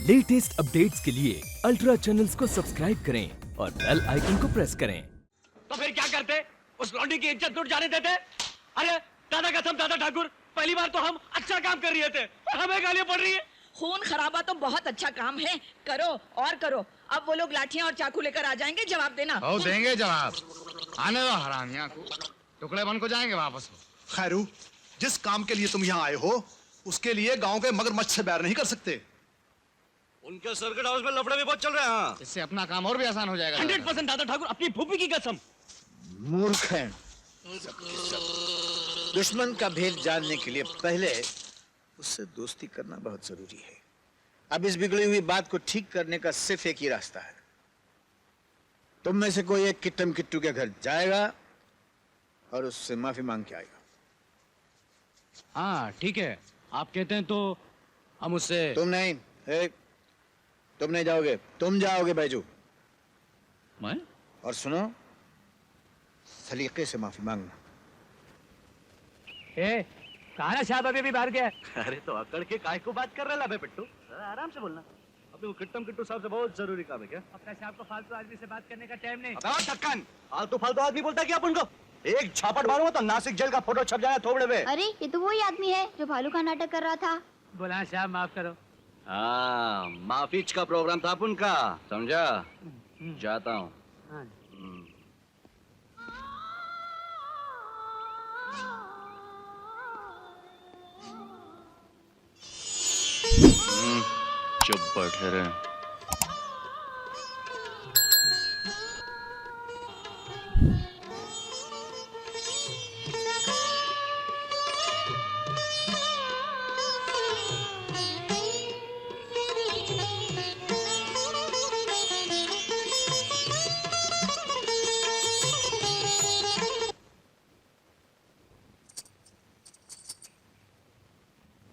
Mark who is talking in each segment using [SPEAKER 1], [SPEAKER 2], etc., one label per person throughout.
[SPEAKER 1] Latest updates के लिए ultra channels को सब्सक्राइब करें और बेल आइकन को प्रेस करें।
[SPEAKER 2] तो फिर क्या करते? उस लौंडी की इज्जत लुट जाने देते? अरे दादा कसम दादा ठाकुर, पहली बार तो हम अच्छा काम कर रहे थे और हमें गालियां पड़ रही है।
[SPEAKER 3] खून खराबा तो बहुत अच्छा काम है, करो और करो। अब वो लोग लाठियां और चाकू लेकर आ जाएंगे, जवाब देना।
[SPEAKER 4] ओ, देंगे जवाब। आने दो हरामियां को, टुकड़े बन को जाएंगे वापस।
[SPEAKER 5] खैरू, जिस काम के लिए तुम यहाँ आए हो उसके लिए गांव के मगरमच्छ से बैर नहीं कर सकते।
[SPEAKER 2] उनके सर्किट हाउस में लफड़े भी बहुत चल रहे हैं। हाँ।
[SPEAKER 4] इससे अपना काम और भी आसान हो जाएगा।
[SPEAKER 2] 100% दादा ठाकुर, अपनी फूफी की कसम।
[SPEAKER 6] मूर्ख हैं। दुश्मन का भेद जानने के लिए पहले उससे दोस्ती करना बहुत जरूरी है। अब इस बिगड़ी हुई बात को ठीक करने का सिर्फ एक ही रास्ता है। तुम में से कोई एक किट्टम किट्टू के घर जाएगा और उससे माफी मांग के आएगा।
[SPEAKER 4] हाँ ठीक है, आप कहते हैं तो हम उससे।
[SPEAKER 6] तुम नहीं, तुम नहीं जाओगे, तुम जाओगे बैजू।
[SPEAKER 4] मैं?
[SPEAKER 6] और सुनो, सलीके से माफी मांगना।
[SPEAKER 4] कहा साहब अभी बाहर गया?
[SPEAKER 2] अरे तो अकड़ के काय को बात कर रहा है पिट्टू? आराम से बोलना। अभी वो किट्टम किट्टू साहब से बहुत जरूरी काम है। क्या
[SPEAKER 4] अपने साहब को फालतू आदमी से बात करने का टाइम नहीं।
[SPEAKER 2] ढक्कन, फालतू आदमी बोलता है क्या अपन को? एक छापट मारूंगा तो नासिक जेल का फोटो छप जाएगा थोबड़े में।
[SPEAKER 7] अरे ये तो वही आदमी है जो भालू का नाटक कर रहा था।
[SPEAKER 4] बोला साहब माफ करो।
[SPEAKER 2] हाँ, माफीच का प्रोग्राम था अपन का, समझा? जाता हूँ। चुप बैठे रहे।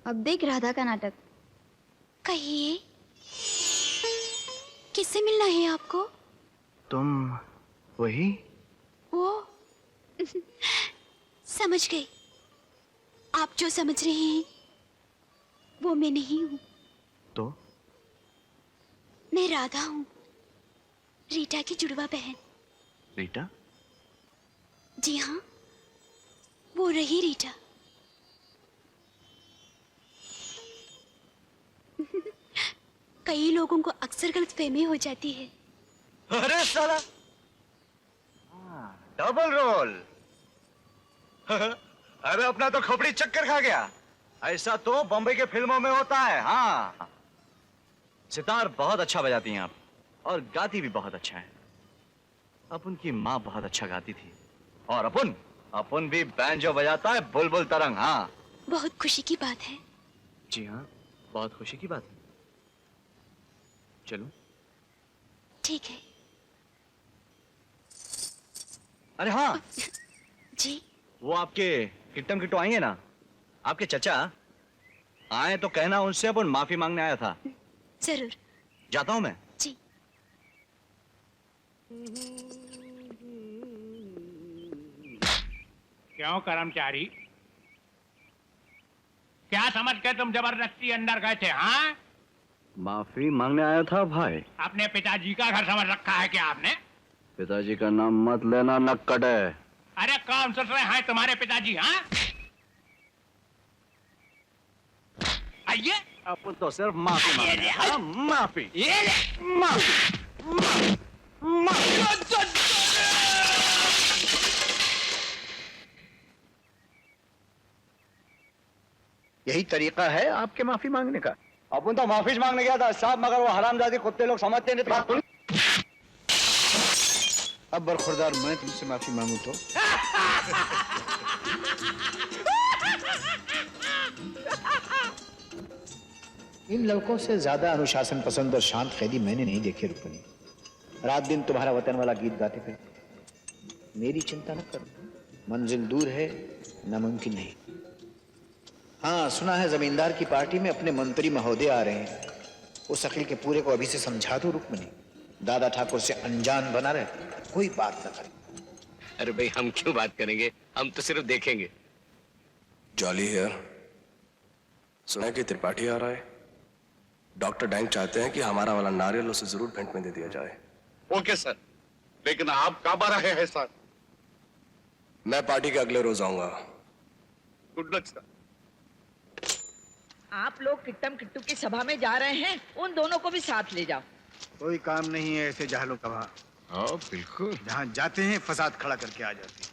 [SPEAKER 7] अब देख राधा का नाटक।
[SPEAKER 8] कहिए, किससे मिलना है आपको?
[SPEAKER 6] तुम वही?
[SPEAKER 8] वो समझ गई। आप जो समझ रहे हैं वो मैं नहीं हूँ।
[SPEAKER 6] तो?
[SPEAKER 8] मैं राधा हूँ, रीटा की जुड़वा बहन।
[SPEAKER 6] रीटा?
[SPEAKER 8] जी हाँ, वो रही रीटा। कई लोगों को अक्सर गलतफहमी हो जाती है।
[SPEAKER 2] अरे साला, डबल रोल। अरे अपना तो खोपड़ी चक्कर खा गया। ऐसा तो बॉम्बे के फिल्मों में होता है। हाँ, सितार बहुत अच्छा बजाती हैं आप, और गाती भी बहुत अच्छा है। अपन की माँ बहुत अच्छा गाती थी, और अपन भी बैंजो बजाता है, बुलबुल तरंग। हाँ,
[SPEAKER 8] बहुत खुशी की बात है।
[SPEAKER 2] जी हाँ, बहुत खुशी की बात है। चलो।
[SPEAKER 8] ठीक है।
[SPEAKER 2] अरे हाँ
[SPEAKER 8] जी,
[SPEAKER 2] वो आपके किट्टम किट्टू आएंगे ना, आपके चचा आए तो कहना उनसे अपन माफी मांगने आया था।
[SPEAKER 8] जरूर।
[SPEAKER 2] जाता हूं मैं।
[SPEAKER 8] जी।
[SPEAKER 9] क्यों कर्मचारी, क्या समझ के तुम जबरदस्ती अंदर गए थे? हाँ,
[SPEAKER 2] माफी मांगने आया था भाई।
[SPEAKER 9] अपने पिताजी का घर समझ रखा है क्या आपने?
[SPEAKER 2] पिताजी का नाम मत लेना, नक्कड़ है।
[SPEAKER 9] अरे कौन सोच रहे हैं तुम्हारे पिताजी? हाँ, आइए।
[SPEAKER 2] अपन तो सिर्फ माफी मांग रहे हैं। माफी, माफी,
[SPEAKER 6] यही तरीका है आपके माफी मांगने का?
[SPEAKER 2] अपन तो माफी मांगने गया था साहब, मगर वो हरामजादी कुत्ते लोग समझते नहीं थे।
[SPEAKER 6] अब बरखुरदार मैं तुमसे माफी मांगू तो? इन लड़कों से ज्यादा अनुशासन पसंद और शांत कैदी मैंने नहीं देखे रुक्मिणी। रात दिन तुम्हारा वतन वाला गीत गाते फिरते। मेरी चिंता न करो, मंजिल दूर है, नामुमकिन नहीं। हाँ, सुना है जमींदार की पार्टी में अपने मंत्री महोदय आ रहे हैं। उस अकील के पूरे को अभी से समझा दो रुक्मिणी। दादा ठाकुर से अनजान बना रहे, कोई बात न करे।
[SPEAKER 10] अरे भाई, हम क्यों बात करेंगे, हम तो सिर्फ देखेंगे।
[SPEAKER 11] Jolly here. सुना है कि त्रिपाठी आ रहा है।
[SPEAKER 10] डॉक्टर डैंग चाहते हैं कि हमारा वाला नारियल उसे जरूर भेंट में दे दिया जाए।
[SPEAKER 4] ओके सर, लेकिन आप कब आ रहे हैं सर?
[SPEAKER 10] मैं पार्टी के अगले रोज आऊंगा।
[SPEAKER 4] Good luck sir.
[SPEAKER 3] आप लोग किट्टम किट्टू की सभा में जा रहे हैं, उन दोनों को भी साथ ले जाओ।
[SPEAKER 6] कोई काम नहीं है ऐसे जाहलों का वहाँ।
[SPEAKER 4] हाँ बिल्कुल।
[SPEAKER 6] जहाँ जाते हैं फसाद खड़ा करके आ जाते हैं।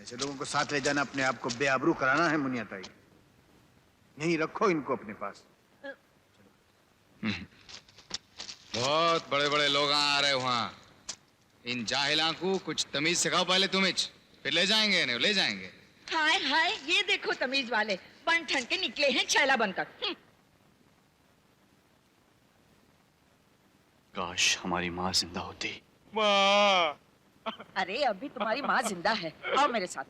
[SPEAKER 6] ऐसे लोगों को साथ ले जाना अपने आप को बेआबरू कराना है मुनिया ताई। यहीं रखो इनको अपने पास।
[SPEAKER 4] बहुत बड़े बड़े लोग आ रहे वहाँ। इन जाहिला को कुछ तमीज सिखाओ पहले तुम, फिर ले जाएंगे इन्हें, ले जाएंगे।
[SPEAKER 3] हाय हाय, ये देखो तमीज वाले बन ठन के निकले हैं छैला बनकर।
[SPEAKER 2] काश हमारी माँ जिंदा होती।
[SPEAKER 3] अरे अभी तुम्हारी माँ जिंदा है, आओ मेरे साथ।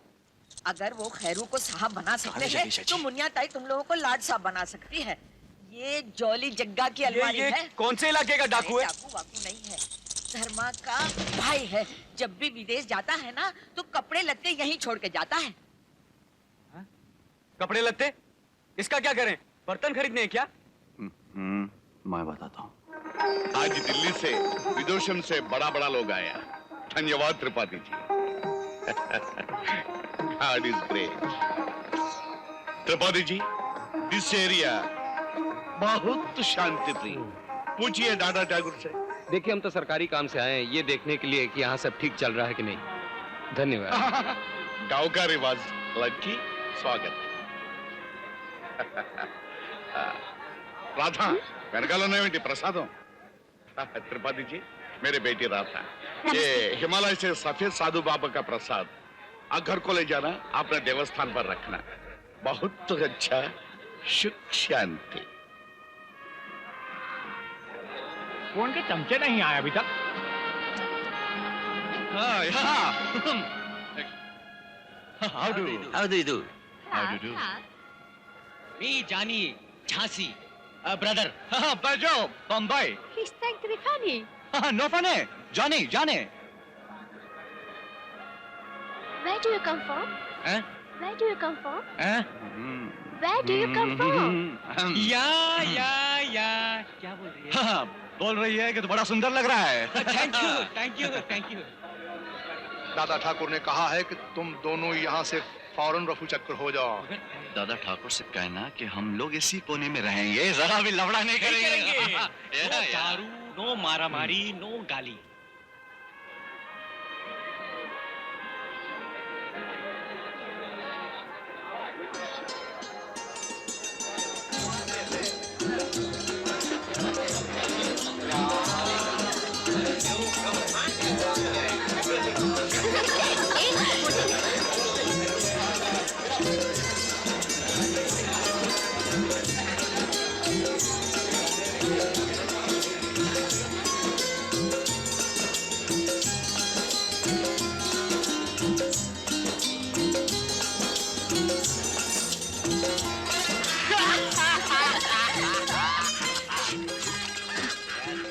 [SPEAKER 3] अगर वो खैरू को साहब बना सकते हैं तो मुनिया ताई तुम लोगों को लाड साहब बना सकती है। ये जॉली जग्गा की अलमारी है।
[SPEAKER 2] कौन से इलाके का डाकू है?
[SPEAKER 3] डाकू वाकू नहीं है, धर्मा का भाई है। जब भी विदेश जाता है ना तो कपड़े लत्ते यहीं छोड़ के जाता है।
[SPEAKER 2] कपड़े लत्ते इसका क्या करें? बर्तन खरीदने हैं क्या? मैं बताता हूँ।
[SPEAKER 4] आज दिल्ली से विदोषम से बड़ा बड़ा लोग आया। धन्यवाद Tripathi ji. God is great. Tripathi ji, this area बहुत शांति प्रिय। पूछिए दादा ठाकुर से।
[SPEAKER 10] देखिए, हम तो सरकारी काम से आए हैं ये देखने के लिए कि यहाँ सब ठीक चल रहा है कि नहीं। धन्यवाद।
[SPEAKER 4] गाँव का रिवाज लड़की स्वागत। राधा వెనకాలనే प्रसादों। त्रिपाठी जी, मेरे बेटी राधा, ये हिमालय से सफेद साधु बाबा का प्रसाद आप घर को ले जाना, अपने देवस्थान पर रखना। बहुत अच्छा, सुख शांति।
[SPEAKER 9] कौन के चमचे नहीं आए अभी तक?
[SPEAKER 2] How do you do?
[SPEAKER 1] Me, Johnny, Jhansi, brother.
[SPEAKER 2] बजो Bombay.
[SPEAKER 8] He's trying to be funny.
[SPEAKER 2] No funny, Johnny जाने।
[SPEAKER 8] Where do you come from?
[SPEAKER 2] हैं?
[SPEAKER 8] Where do you come from?
[SPEAKER 2] हैं?
[SPEAKER 8] Where do you come from?
[SPEAKER 1] या क्या बोल रही है?
[SPEAKER 2] हाँ, बोल रही है कि तो बड़ा सुंदर लग रहा है।
[SPEAKER 1] Thank you.
[SPEAKER 5] दादा ठाकुर ने कहा है कि तुम दोनों यहाँ से फौरन रफू चक्कर हो जाओ।
[SPEAKER 2] दादा ठाकुर से कहना कि हम लोग इसी कोने में रहेंगे, जरा भी लफड़ा नहीं करेंगे।
[SPEAKER 1] नो दारू, नो मारामारी, नो गाली।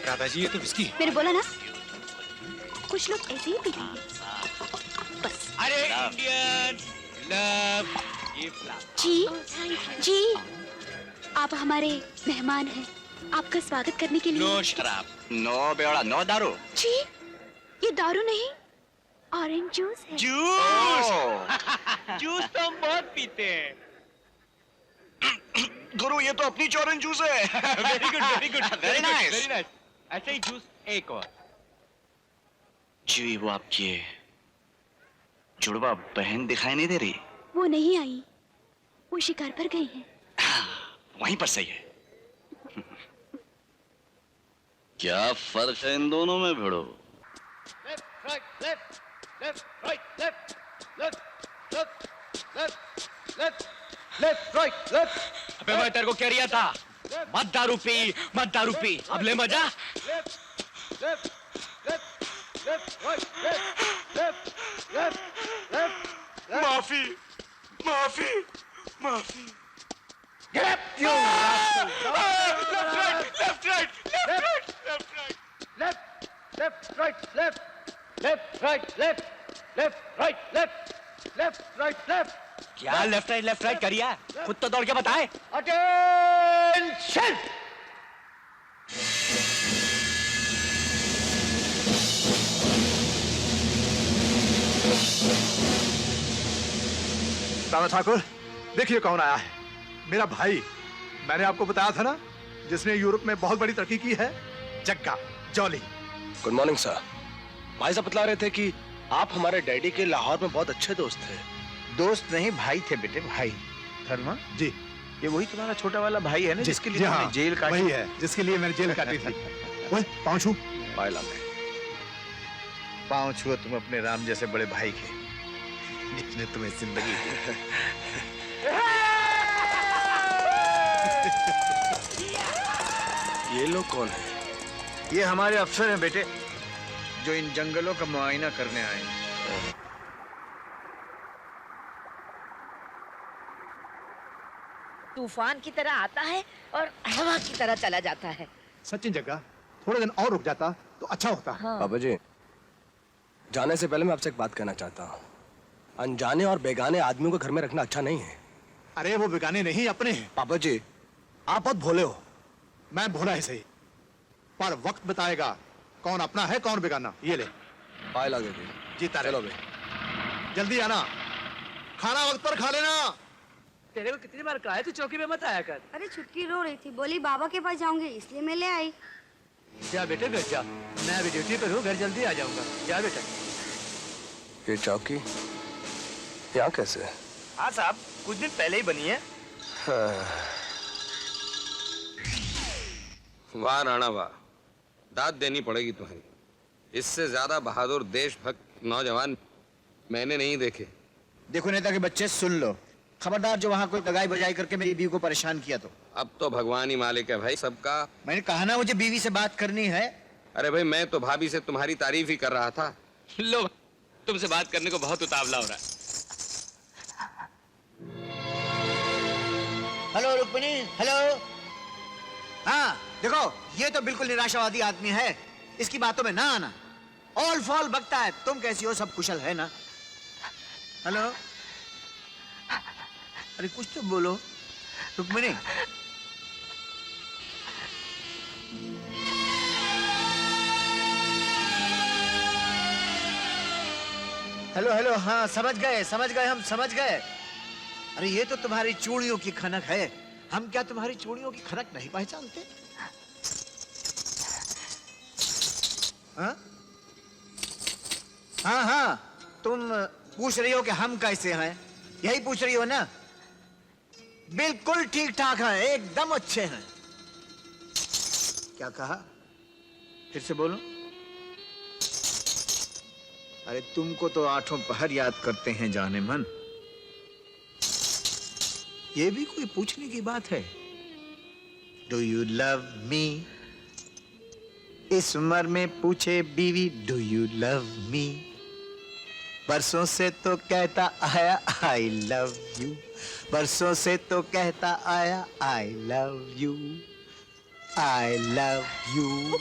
[SPEAKER 2] दादाजी, ये तो विस्की।
[SPEAKER 8] मैंने बोला ना, कुछ लोग ऐसे ही पीते। बस।
[SPEAKER 1] अरे इंडियन लव गिफ्ट लव।
[SPEAKER 8] जी, आप हमारे मेहमान हैं। आपका स्वागत करने के लिए।
[SPEAKER 1] नो शराब,
[SPEAKER 2] नो बेड़ा, नो दारू।
[SPEAKER 8] जी, ये दारू नहीं, ऑरेंज जूस है।
[SPEAKER 1] जूस तो हम बहुत पीते हैं।
[SPEAKER 2] गुरु, ये तो अपनी ऑरेंज जूस है।
[SPEAKER 1] Very good,
[SPEAKER 2] very nice.
[SPEAKER 1] ऐसे ही जूस एक और।
[SPEAKER 2] जी, वो आपकी जुड़वा बहन दिखाई नहीं दे रही?
[SPEAKER 8] वो नहीं आई, वो शिकार पर गई है।
[SPEAKER 2] वहीं पर सही है। क्या फर्क है इन दोनों में भिड़ो?
[SPEAKER 1] अबे मैं तेरे को कह रिया था, मत दारू पी, अब ले मजा।
[SPEAKER 4] माफी, माफी, माफी।
[SPEAKER 1] क्या लेफ्ट राइट करिया? खुद तो दौड़ के बताए।
[SPEAKER 6] अटेंशन!
[SPEAKER 5] दादा ठाकुर, देखिए कौन आया है। मेरा भाई, मैंने आपको बताया था ना, जिसने यूरोप में बहुत बड़ी तरक्की की है, जग्गा जॉली।
[SPEAKER 11] Good morning sir. भाई साहब बतला रहे थे कि आप हमारे डैडी के लाहौर में बहुत अच्छे दोस्त थे।
[SPEAKER 6] दोस्त नहीं, भाई थे बेटे, भाई। धर्मा
[SPEAKER 5] जी,
[SPEAKER 6] ये वही तुम्हारा छोटा वाला भाई है ना, जिसके लिए
[SPEAKER 5] हाँ,
[SPEAKER 6] तुमने जेल काटी?
[SPEAKER 5] वही है जिसके लिए मैंने जेल काटी थी। ओए, पाँव छू।
[SPEAKER 11] पायला में
[SPEAKER 6] पाँव छुओ तुम अपने राम जैसे बड़े भाई के, जिसने तुम्हें जिंदगी दी।
[SPEAKER 11] ये लोग कौन है?
[SPEAKER 6] ये हमारे अफसर हैं बेटे, जो इन जंगलों का मुआयना करने आए हैं।
[SPEAKER 3] तूफान की तरह आता है और हवा की तरह चला जाता है।
[SPEAKER 5] सचिन जग्गा, थोड़े दिन और रुक जाता तो अच्छा होता।
[SPEAKER 3] हाँ।
[SPEAKER 11] पापा जी, जाने से पहले मैं आपसे एक बात कहना चाहता हूँ। अनजाने और बेगाने आदमियों को घर में रखना अच्छा नहीं है।
[SPEAKER 5] अरे वो बेगाने नहीं, अपने हैं।
[SPEAKER 11] पापा जी, आप बहुत भोले हो।
[SPEAKER 5] मैं भोला है सही, पर वक्त बताएगा कौन अपना है कौन बेगाना। ये ले
[SPEAKER 11] पायला दे दी।
[SPEAKER 5] जीता रहे।
[SPEAKER 11] चलो बे।
[SPEAKER 5] जल्दी आना, खाना वक्त पर खा लेना।
[SPEAKER 10] तेरे को कितनी बार कहा है तू चौकी में मत आया कर।
[SPEAKER 7] अरे छुटकी रो रही थी, बोली बाबा के पास जाऊंगी, इसलिए मैं ले आई।
[SPEAKER 10] जा बेटे घर जा, मैं अभी ड्यूटी पर हूँ, घर जल्दी आ जाऊंगा। जा बेटा।
[SPEAKER 11] ये चौकी यहाँ कैसे?
[SPEAKER 10] हाँ साहब, कुछ दिन पहले ही बनी है। वाह राणा वाह, दाद देनी पड़ेगी तुम्हें। इससे ज्यादा बहादुर देशभक्त नौजवान मैंने नहीं देखे।
[SPEAKER 6] देखो नेता के बच्चे, सुन लो, खबरदार जो वहाँ कोई दगाई बजाई करके मेरी बीवी को परेशान किया तो।
[SPEAKER 10] अब तो भगवान ही मालिक है भाई सबका।
[SPEAKER 6] मैंने कहा ना मुझे बीवी से बात करनी है।
[SPEAKER 10] अरे भाई, मैं तो भाभी से तुम्हारी तारीफ ही कर रहा था। लो, तुमसे बात करने को बहुत उतावला हो रहा है।
[SPEAKER 6] Hello Rukmini, hello. हाँ देखो, ये तो बिल्कुल निराशावादी आदमी है, इसकी बातों में ना आना। ऑल फॉल बकता है। तुम कैसी हो? सब कुशल है ना? हेलो, अरे कुछ तो बोलो रुक्मिणी। हेलो हेलो, हाँ समझ गए, हम समझ गए। अरे ये तो तुम्हारी चूड़ियों की खनक है। हम क्या तुम्हारी चूड़ियों की खनक नहीं पहचानते? हाँ हाँ हाँ, तुम पूछ रही हो कि हम कैसे हैं, यही पूछ रही हो ना? बिल्कुल ठीक ठाक हैं, एकदम अच्छे हैं। क्या कहा? फिर से बोलो। अरे तुमको तो आठों पहर याद करते हैं जाने मन। ये भी कोई पूछने की बात है? Do you love me? इस उम्र में पूछे बीवी डू यू लव मी। बरसों से तो कहता आया आई लव यू, बरसों से तो कहता आया I love you, I love you.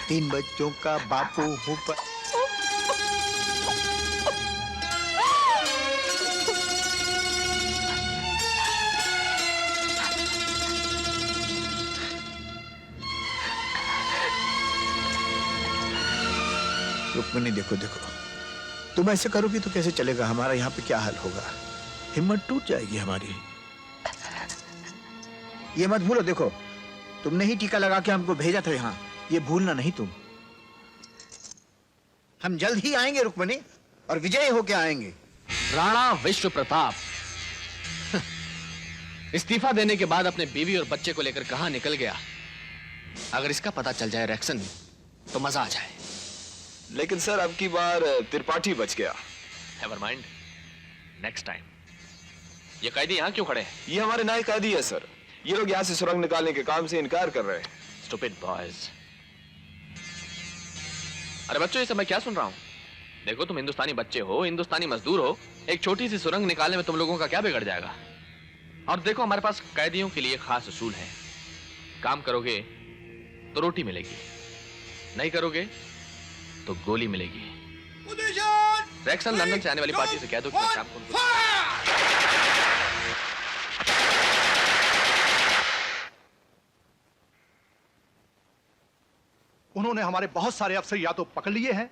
[SPEAKER 6] 3 बच्चों का बापू हूँ पर रुक्मिणी, देखो देखो, तुम ऐसे करोगी तो कैसे चलेगा? हमारा यहाँ पे क्या हाल होगा? हिम्मत टूट जाएगी हमारी। ये मत भूलो, देखो तुमने ही टीका लगा के हमको भेजा था यहाँ, ये भूलना नहीं तुम। हम जल्द ही आएंगे रुक्मिणी, और विजय होके आएंगे।
[SPEAKER 1] राणा विश्व प्रताप इस्तीफा देने के बाद अपने बीवी और बच्चे को लेकर कहां निकल गया, अगर इसका पता चल जाए रैक्सन तो मजा आ जाए।
[SPEAKER 10] लेकिन सर, अब की बार त्रिपाठी बच गया।
[SPEAKER 1] Never mind, next time. ये कैदी यहाँ क्यों खड़े हैं?
[SPEAKER 10] ये हमारे नए कैदी है सर। ये लोग यहाँ से सुरंग निकालने के काम से इनकार कर रहे हैं।
[SPEAKER 1] Stupid boys. अरे बच्चों, ये सब मैं क्या सुन रहा हूँ? देखो, तुम हिंदुस्तानी बच्चे हो, हिंदुस्तानी मजदूर हो, एक छोटी सी सुरंग निकालने में तुम लोगों का क्या बिगड़ जाएगा? और देखो, हमारे पास कैदियों के लिए खास उसूल है। काम करोगे तो रोटी मिलेगी, नहीं करोगे तो गोली मिलेगी। रैक्सन लंदन से आने वाली पार्टी से कह दो कि मैं शाम को उनको...
[SPEAKER 5] उन्होंने हमारे बहुत सारे अफसर या तो पकड़ लिए हैं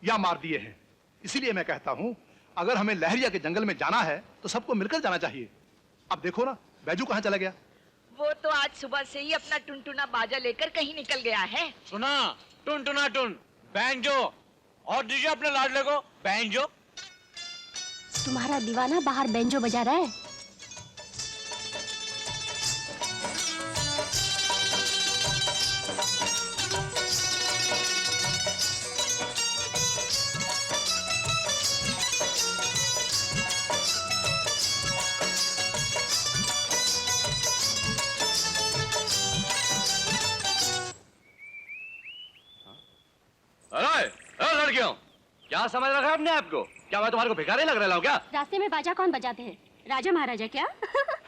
[SPEAKER 5] या मार दिए हैं। इसीलिए मैं कहता हूं, अगर हमें लहरिया के जंगल में जाना है तो सबको मिलकर जाना चाहिए। अब देखो ना बैजू कहाँ चला गया।
[SPEAKER 3] वो तो आज सुबह से ही अपना टुनटुना बाजा लेकर कहीं निकल गया है।
[SPEAKER 9] सुना, टुनटुना टुन बैंजो, और दीजिए अपने लाडले को बैंजो।
[SPEAKER 8] तुम्हारा दीवाना बाहर बैंजो बजा रहा है।
[SPEAKER 2] लड़कियों, क्या समझ रखा है अपने आप को? क्या मैं तुम्हारे को भिखारी लग रहा हूँ क्या?
[SPEAKER 8] रास्ते में बाजा कौन बजाते हैं? राजा महाराजा क्या?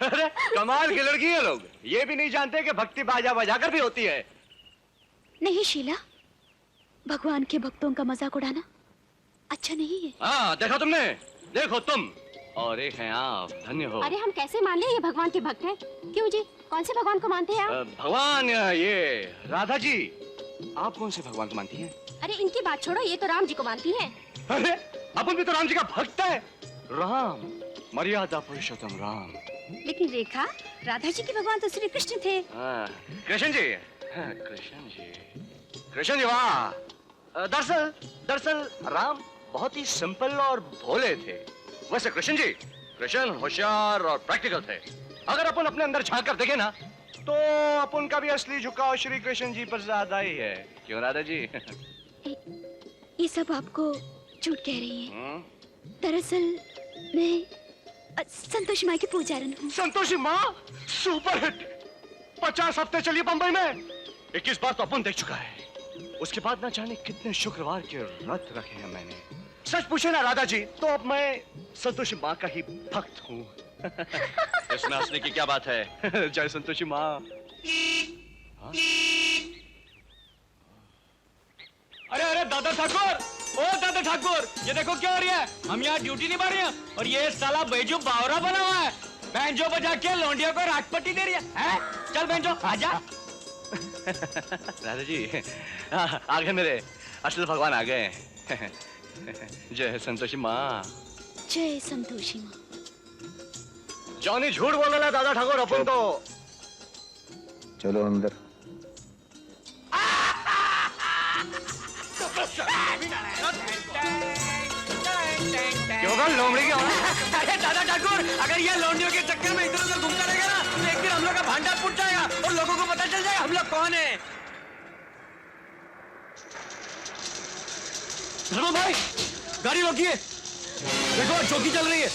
[SPEAKER 2] अरे कमाल की लड़की है, लोग ये भी नहीं जानते कि भक्ति बाजा बजाकर भी होती है।
[SPEAKER 8] नहीं शीला, भगवान के भक्तों का मजाक उड़ाना अच्छा नहीं है।
[SPEAKER 2] हाँ देखा तुमने, देखो तुम और एक हैं आप, धन्य हो।
[SPEAKER 8] अरे हम कैसे मान ले ये भगवान के भक्त हैं? क्यों जी, कौन से भगवान को मानते हैं आप?
[SPEAKER 2] भगवान ये राधा जी, आप कौन से भगवान को मानती हैं?
[SPEAKER 8] अरे इनकी बात छोड़ो, ये तो राम जी को मानती हैं।
[SPEAKER 2] अरे अपन भी तो राम जी का भक्त है। राम, मर्यादा पुरुषोत्तम राम।
[SPEAKER 8] लेकिन रेखा, राधा जी के भगवान तो श्री कृष्ण थे।
[SPEAKER 2] कृष्ण जी, कृष्ण जी, कृष्ण जी वाह। दरअसल राम बहुत ही सिंपल और भोले थे। वैसे कृष्ण जी, कृष्ण होशियार और प्रैक्टिकल थे। अगर अपन अपने अंदर झांक कर देखे ना तो अपन का भी असली झुकाव श्री कृष्ण जी पर ज्यादा ही है। क्यों राधा जी?
[SPEAKER 8] ये सब आपको झूठ कह रही है। दरअसल मैं संतोषी माँ की पुजारन हूँ।
[SPEAKER 2] संतोषी माँ सुपर हिट, 50 हफ्ते चली बंबई में, 21 बार तो अपन देख चुका है। उसके बाद ना जाने कितने शुक्रवार के व्रत रखे हैं मैंने। सच पूछे ना राधा जी तो अब मैं संतोषी माँ का ही भक्त हूँ। इसमें हंसने की क्या बात है? जय संतोषी माँ।
[SPEAKER 9] अरे अरे दादा ठाकुर, ओ दादा ठाकुर, ये देखो क्या हो रही है। हम यहाँ ड्यूटी निभा रहे हैं और ये साला बैजू बावरा बना हुआ है, बैंजो बजा के लौंडिया को राजपट्टी दे रही है? चल बैंजो आजा।
[SPEAKER 2] राधा जी आ गए, मेरे असल भगवान आ गए। जय संतोषी माँ।
[SPEAKER 8] जय संतोषी माँ।
[SPEAKER 2] जॉनी झूठ बोल रहा है दादा ठाकुर, अपन तो।
[SPEAKER 6] चलो अंदर।
[SPEAKER 2] क्यों कर लोमड़ी की आवाज?
[SPEAKER 9] अरे दादा ठाकुर, अगर ये लौंडियों के चक्कर में इधर उधर घूमता रहेगा ना तो एक दिन हम लोग का भांडा फूट जाएगा और लोगों को पता चल जाएगा हम लोग कौन है। धर्मा भाई, गाड़ी रोकिए, देखो चौकी चल रही है।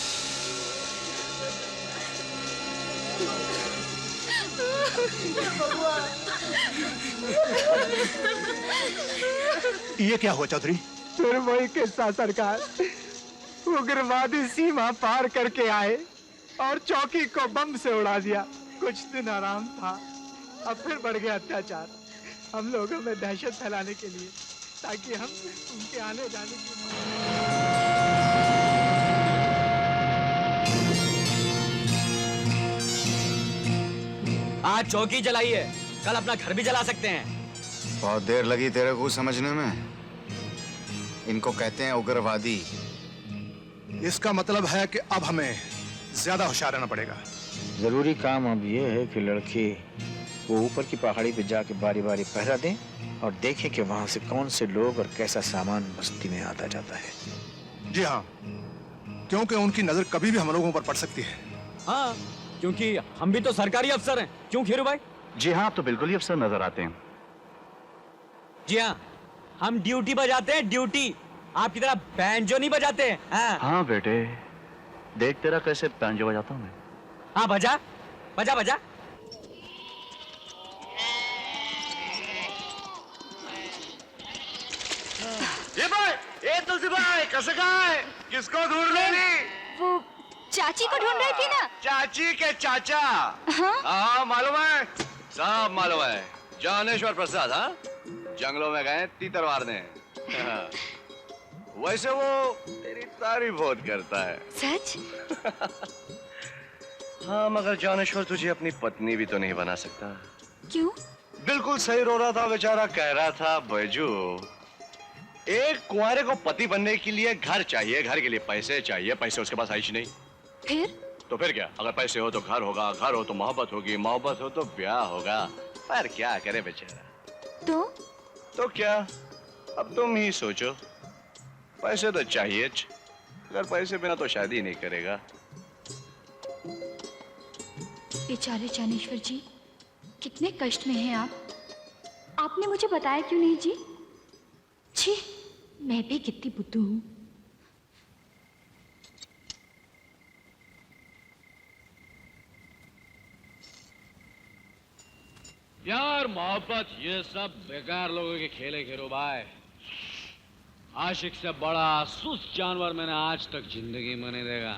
[SPEAKER 5] ये क्या हुआ चौधरी?
[SPEAKER 11] फिर वही किस्सा सरकार, उग्रवादी सीमा पार करके आए और चौकी को बम से उड़ा दिया। कुछ दिन आराम था, अब फिर बढ़ गया अत्याचार। हम लोगों में दहशत फैलाने के लिए, ताकि हम उनके आने जाने की।
[SPEAKER 9] आज चौकी जलाई है, कल अपना घर भी जला सकते हैं।
[SPEAKER 12] बहुत देर लगी तेरे को समझने में। इनको कहते हैं उग्रवादी।
[SPEAKER 5] इसका मतलब है कि अब हमें ज्यादा होशियार रहना पड़ेगा।
[SPEAKER 6] जरूरी काम अब ये है कि लड़के वो ऊपर की पहाड़ी पे जाके बारी बारी पहरा दें और देखें कि वहां से कौन से लोग और कैसा सामान बस्ती में आता जाता है।
[SPEAKER 5] जी हाँ, क्योंकि उनकी नजर कभी भी हम लोगों पर पड़ सकती है।
[SPEAKER 9] हाँ, क्योंकि हम भी तो सरकारी अफसर हैं। क्यों खीरू भाई?
[SPEAKER 2] जी हाँ, आप तो बिल्कुल ही अफसर नजर आते हैं।
[SPEAKER 9] जी हाँ, हम ड्यूटी बजाते हैं, ड्यूटी। आपकी तरह बैंजो नहीं बजाते हैं।
[SPEAKER 2] हाँ बेटे, देख तेरा कैसे बैंजो बजाता हूँ मैं।
[SPEAKER 9] हाँ बजा बजा बजा।
[SPEAKER 2] ये भाई, ये तुलसी भाई कैसे कहाँ है? किसको ढूंढ रही?
[SPEAKER 8] वो चाची को ढूंढ रही थी ना।
[SPEAKER 2] चाची के चाचा।
[SPEAKER 8] हाँ?
[SPEAKER 2] हाँ मालूम है, सब मालूम है। जानेश्वर प्रसाद, हाँ जंगलों में गए तीतर मारने। हाँ। वैसे वो तेरी तारीफ बहुत करता है।
[SPEAKER 8] सच?
[SPEAKER 2] हाँ, मगर जानेश्वर तुझे अपनी पत्नी भी तो नहीं बना सकता।
[SPEAKER 8] क्यों?
[SPEAKER 2] बिल्कुल सही रो रहा था बेचारा, कह रहा था बैजू एक कुंवारे को पति बनने के लिए घर चाहिए, घर के लिए पैसे चाहिए, पैसे उसके पास आइश नहीं। फिर क्या? अगर पैसे हो तो घर होगा, घर हो तो मोहब्बत होगी, मोहब्बत हो तो ब्याह होगा। पर क्या करे बेचारा। तो क्या, अब तुम ही सोचो। पैसे तो चाहिए, अगर पैसे बिना तो शादी नहीं करेगा।
[SPEAKER 8] बेचारे ज्ञानेश्वर जी, कितने कष्ट में हैं आप। आपने मुझे बताया क्यों नहीं जी? छी, मैं भी कितनी बुद्धू हूँ।
[SPEAKER 9] यार मोहब्बत ये सब बेकार लोगों के खेले खेरो भाई। आशिक से बड़ा सुस्त जानवर मैंने आज तक जिंदगी में नहीं देखा।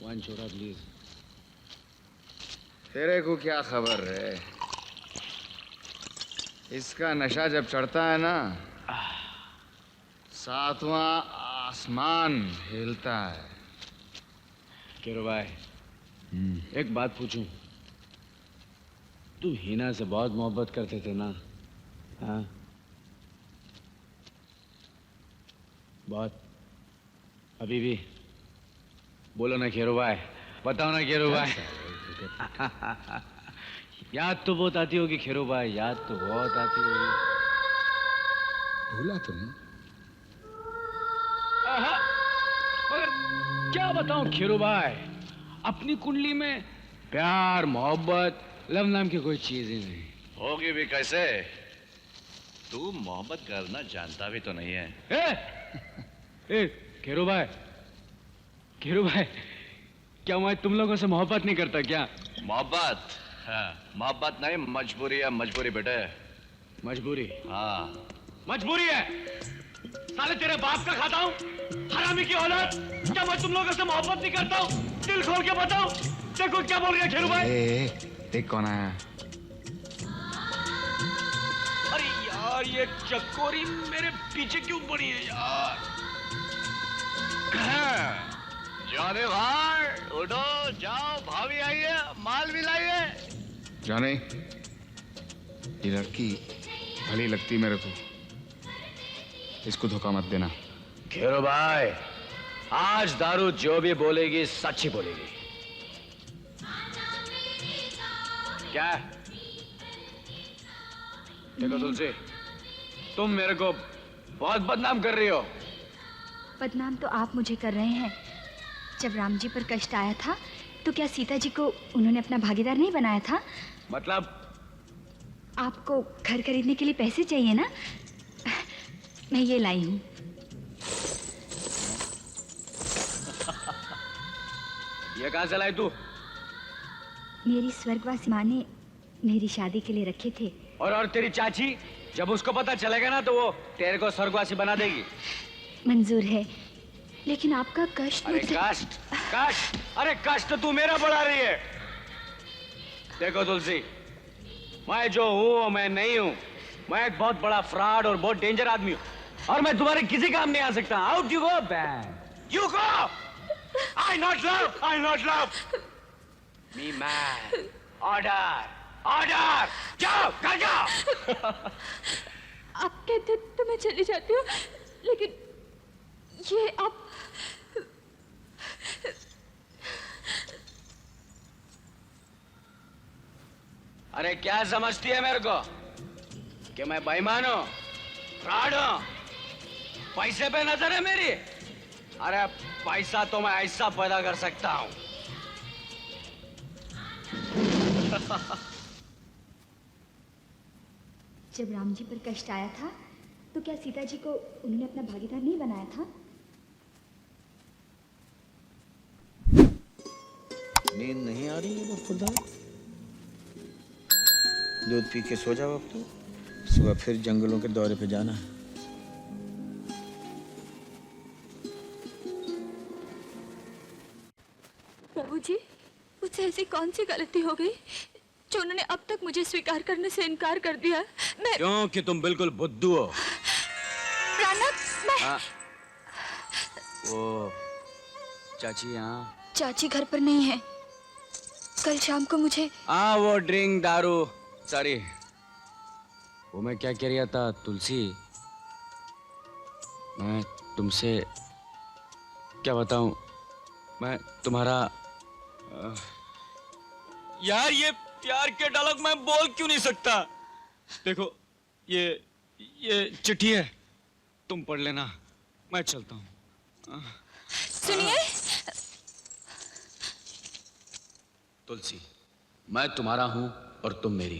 [SPEAKER 9] वन छोड़ा प्लीज।
[SPEAKER 12] तेरे को क्या खबर है? इसका नशा जब चढ़ता है ना, सातवां आसमान हिलता है।
[SPEAKER 9] केरो भाई, एक बात पूछूं? तू हिना से बहुत मोहब्बत करते थे ना? हाँ, बहुत। अभी भी? बोलो ना केरो भाई, बताओ ना केरो भाई। याद तो बहुत आती होगी खेरो भाई, याद तो बहुत आती होगी।
[SPEAKER 12] भूला तो नहीं?
[SPEAKER 9] मगर क्या बताऊं खेरो भाई, अपनी कुंडली में प्यार मोहब्बत लव नाम की कोई चीज ही नहीं।
[SPEAKER 2] होगी भी कैसे? तू मोहब्बत करना जानता भी तो नहीं है।
[SPEAKER 9] ए खेरो भाई, खेरो भाई, क्या मैं तुम लोगों से मोहब्बत नहीं करता क्या?
[SPEAKER 2] मोहब्बत? हाँ, मोहब्बत नहीं, मजबूरी है, मजबूरी बेटे।
[SPEAKER 9] मजबूरी?
[SPEAKER 2] हाँ,
[SPEAKER 9] मजबूरी है। साले तेरे बाप का खाता हूँ, हरामी की औलाद। क्या मैं तुम लोगों से मोहब्बत नहीं करता हूँ? दिल खोल के बताओ। देखो क्या बोल रहे हैं खेरू भाई।
[SPEAKER 12] देख कौन आया।
[SPEAKER 9] अरे यार, ये चकोरी मेरे पीछे क्यों पड़ी है यार?
[SPEAKER 2] जाने भाई, उठो, जाओ, भाभी आई है, माल भी लाई है।
[SPEAKER 12] जाने, ये लड़की भली लगती मेरे को, इसको धोखा मत देना।
[SPEAKER 9] खेरो भाई, आज दारू जो भी बोलेगी सच ही बोलेगी। क्या? देखो तुलसी, तुम मेरे को बहुत बदनाम कर रही हो।
[SPEAKER 8] बदनाम तो आप मुझे कर रहे हैं। जब राम जी पर कष्ट आया था तो क्या सीता जी को उन्होंने अपना भागीदार नहीं बनाया था?
[SPEAKER 9] मतलब?
[SPEAKER 8] आपको घर खरीदने के लिए पैसे चाहिए ना? मैं ये लाई हूँ।
[SPEAKER 9] ये कहाँ से लाई तू?
[SPEAKER 8] मेरी स्वर्गवासी माँ ने मेरी शादी के लिए रखे थे।
[SPEAKER 9] और तेरी चाची, जब उसको पता चलेगा ना तो वो तेरे को स्वर्गवासी बना देगी।
[SPEAKER 8] मंजूर है, लेकिन आपका कष्ट।
[SPEAKER 9] अरे कष्ट, कष्ट, अरे कष्ट तू मेरा बढ़ा रही है। देखो तुलसी, मैं जो हूँ मैं नहीं हूँ। मैं एक बहुत बड़ा फ्रॉड और बहुत डेंजर आदमी हूँ, और मैं तुम्हारे किसी काम नहीं आ सकता। Out you go, ban you go. I not love me man. Order, जाओ, घर जाओ।
[SPEAKER 8] आप कहते तो मैं चली जाती हूँ, लेकिन ये आप।
[SPEAKER 9] अरे क्या समझती है मेरे को कि मैं बेईमान हूं, फ्रॉड हूं? पैसे पे नजर है मेरी? अरे पैसा तो मैं ऐसा पैदा कर सकता हूं।
[SPEAKER 8] जब राम जी पर कष्ट आया था तो क्या सीता जी को उन्होंने अपना भागीदार नहीं बनाया था?
[SPEAKER 6] नींद नहीं आ रही है बफुदा? दूध पी के सो जाओ अब तो, सुबह फिर जंगलों के दौरे पे जाना है।
[SPEAKER 8] प्रभु जी, मुझसे ऐसी कौन सी गलती हो गई जो उन्होंने अब तक मुझे स्वीकार करने से इनकार कर दिया? मैं
[SPEAKER 9] क्योंकि तुम बिल्कुल बुद्धू हो।
[SPEAKER 8] मैं
[SPEAKER 9] वो चाची यहाँ?
[SPEAKER 8] चाची घर पर नहीं है। कल शाम को मुझे
[SPEAKER 9] वो ड्रिंक दारू, सॉरी। वो मैं क्या कह रहा था तुलसी, मैं तुमसे क्या बताऊं, मैं तुम्हारा यार ये प्यार के डायलॉग मैं बोल क्यों नहीं सकता। देखो ये चिट्ठी है, तुम पढ़ लेना, मैं चलता हूं।
[SPEAKER 8] सुनिए,
[SPEAKER 9] तुलसी, मैं तुम्हारा हूं और तुम मेरी,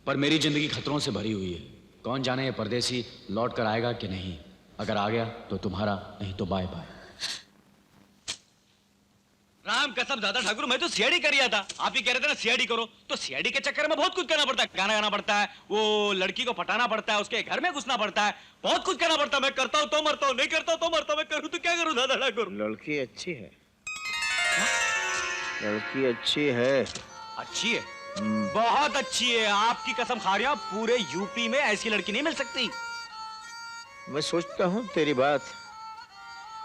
[SPEAKER 9] पर मेरी जिंदगी खतरों से भरी हुई है। कौन जाने ये परदेसी लौट कर आएगा कि नहीं। अगर आ गया तो तुम्हारा, नहीं तो बाय बाय। राम कसम दादा ठाकुर, मैं तो सीआईडी कर रहा था। आप ही कह रहे थे ना सीआईडी करो, तो सीआईडी के चक्कर में बहुत कुछ करना पड़ता है। गाना गाना पड़ता है, वो लड़की को पटाना पड़ता है, उसके घर में घुसना पड़ता है, बहुत कुछ करना पड़ता है। मैं करता हूँ तो मरता हूँ, नहीं करता हूँ तो मरता हूँ। मैं करूँ तो क्या करूँ दादा ठाकुर।
[SPEAKER 6] लड़की अच्छी है, लड़की अच्छी है।
[SPEAKER 9] अच्छी है, बहुत अच्छी है। आपकी कसम खा रहा हूं, पूरे यूपी में ऐसी लड़की नहीं मिल सकती।
[SPEAKER 6] मैं सोचता हूँ तेरी बात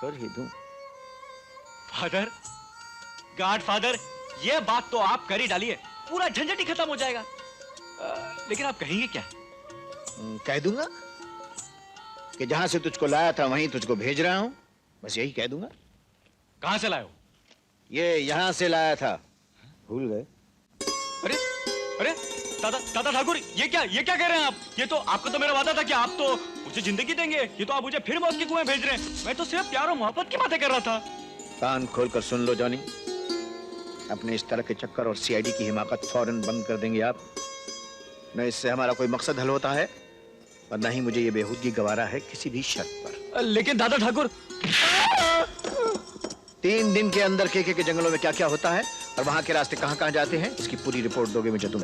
[SPEAKER 6] कर ही दूं।
[SPEAKER 9] फादर, गॉड फादर, ये बात तो आप कर ही डालिए, पूरा झंझट ही खत्म हो जाएगा। लेकिन आप कहेंगे क्या?
[SPEAKER 6] कह दूंगा कि जहां से तुझको लाया था वहीं तुझको भेज रहा हूं, बस यही कह दूंगा।
[SPEAKER 9] कहां से लाए हो?
[SPEAKER 6] ये यहां से लाया था, भूल गए?
[SPEAKER 9] अरे अरे दादा ठाकुर, ये क्या कह रहे हैं आप? ये तो आपको तो मेरा वादा था कि आप तो मुझे जिंदगी देंगे, ये तो आप मुझे फिर मौत के कुएं भेज रहे हैं। मैं तो सिर्फ प्यार और मोहब्बत की बातें कर रहा था।
[SPEAKER 6] कान खोलकर सुन लो जॉनी, अपने इस तरह के चक्कर और सीआईडी की हिमाकत फौरन बंद कर देंगे आप। न इससे हमारा कोई मकसद हल होता है और न ही मुझे ये बेहूदगी गवारा है किसी भी शर्त पर।
[SPEAKER 9] लेकिन दादा ठाकुर,
[SPEAKER 6] 3 दिन के अंदर केके के जंगलों में क्या क्या होता है और वहां के रास्ते कहां कहां जाते हैं, इसकी पूरी रिपोर्ट दोगे मुझे तुम।